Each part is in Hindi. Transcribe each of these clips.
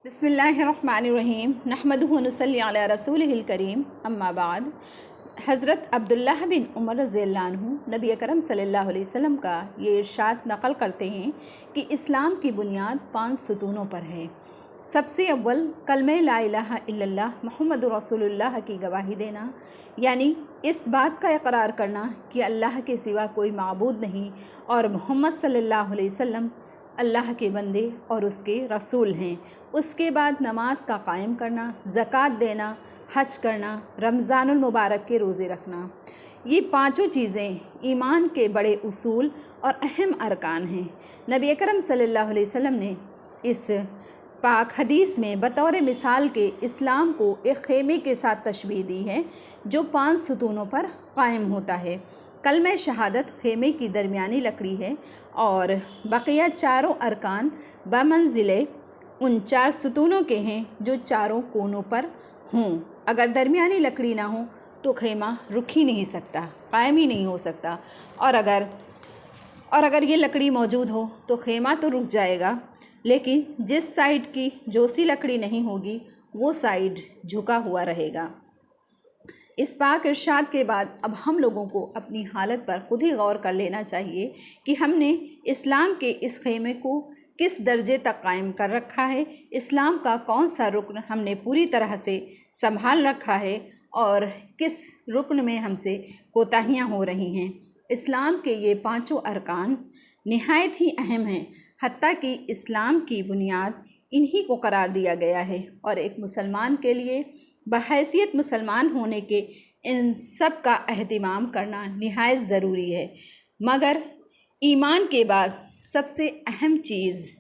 बिस्मिल्लाहिर्रहमानिर्रहीम नहमदुहु व नुसल्ली अला रसूलिहिल करीम अम्मा बाद। हज़रत अब्दुल्लाह बिन उमर रज़ियल्लाहु अन्हु नबी अकरम सल्लल्लाहु अलैहि वसल्लम का ये इरशाद नक़ल करते हैं कि इस्लाम की बुनियाद 5 सतूनों पर है। सबसे अव्वल कलमे ला इलाहा इल्लल्लाह मुहम्मदुर रसूलुल्लाह की गवाही देना, यानी इस बात का इकरार करना कि अल्लाह के सिवा कोई माबूद नहीं और मोहम्मद सल्लल्लाहु अलैहि वसल्लम अल्लाह के बंदे और उसके रसूल हैं। उसके बाद नमाज का कायम करना, ज़कात देना, हज करना, रमज़ानुल मुबारक के रोज़े रखना। ये पांचों चीज़ें ईमान के बड़े उसूल और अहम अरकान हैं। नबी अकरम सल्लल्लाहु अलैहि वसल्लम ने इस पाक हदीस में बतौर मिसाल के इस्लाम को एक खेमे के साथ तशबीह दी है जो 5 सतूनों पर कायम होता है। कलमे शहादत खेमे की दरमियानी लकड़ी है और बकिया चारों अरकान बमंजिले उन 4 सतूनों के हैं जो चारों कोनों पर हों। अगर दरमियानी लकड़ी ना हो तो खेमा रुक ही नहीं सकता, कायम ही नहीं हो सकता। और अगर ये लकड़ी मौजूद हो तो खेमा तो रुक जाएगा, लेकिन जिस साइड की जो सी लकड़ी नहीं होगी वो साइड झुका हुआ रहेगा। इस पाक इरशाद के बाद अब हम लोगों को अपनी हालत पर खुद ही गौर कर लेना चाहिए कि हमने इस्लाम के इस खेमे को किस दर्जे तक कायम कर रखा है, इस्लाम का कौन सा रुकन हमने पूरी तरह से संभाल रखा है और किस रुकन में हमसे कोताहियाँ हो रही हैं। इस्लाम के ये पांचों अरकान निहायत ही अहम हैं, हत्ता कि इस्लाम की बुनियाद इन्हीं को करार दिया गया है और एक मुसलमान के लिए बहैसियत मुसलमान होने के इन सब का अहतमाम करना निहायत ज़रूरी है। मगर ईमान के बाद सबसे अहम चीज़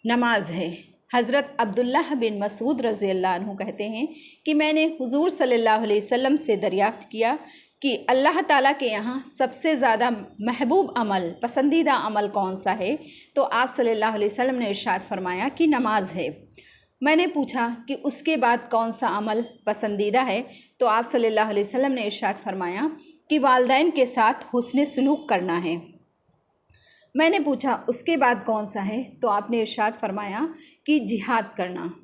नमाज है। हज़रत अब्दुल्लाह बिन मसूद रज़ियल्लाहु अन्हु कहते हैं कि मैंने हुज़ूर सल्लल्लाहु अलैहि वसल्लम से दरियाफ़्त किया कि अल्लाह ताला के यहाँ सबसे ज़्यादा महबूब अमल, पसंदीदा अमल कौन सा है? तो आप सल्लल्लाहु अलैहि वसल्लम ने इरशाद फरमाया कि नमाज है। मैंने पूछा कि उसके बाद कौन सा अमल पसंदीदा है? तो आप सल्लल्लाहु अलैहि वसल्लम ने इरशाद फरमाया कि वालिदैन के साथ हुस्न सलूक करना है। मैंने पूछा उसके बाद कौन सा है? तो आपने इरशाद फरमाया कि जिहाद करना।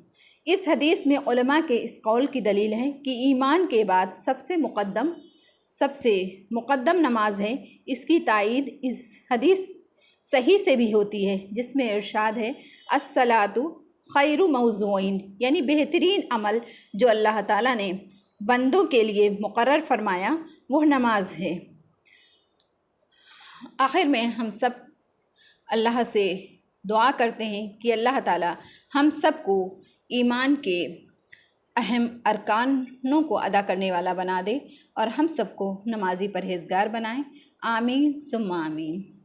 इस हदीस में उलमा के इस कौल की दलील है कि ईमान के बाद सबसे मुक़द्दम नमाज है। इसकी तायीद इस हदीस सही से भी होती है जिसमें इरशाद है अस्सलातु खैरु मौज़ूइन, यानी बेहतरीन अमल जो अल्लाह ताला ने बंदों के लिए मुकर्रर फरमाया वह नमाज है। आखिर में हम सब अल्लाह से दुआ करते हैं कि अल्लाह ताला हम सबको ईमान के अहम अरकानों को अदा करने वाला बना दे और हम सबको नमाजी परहेज़गार बनाए। आमीन सुम्मा आमीन।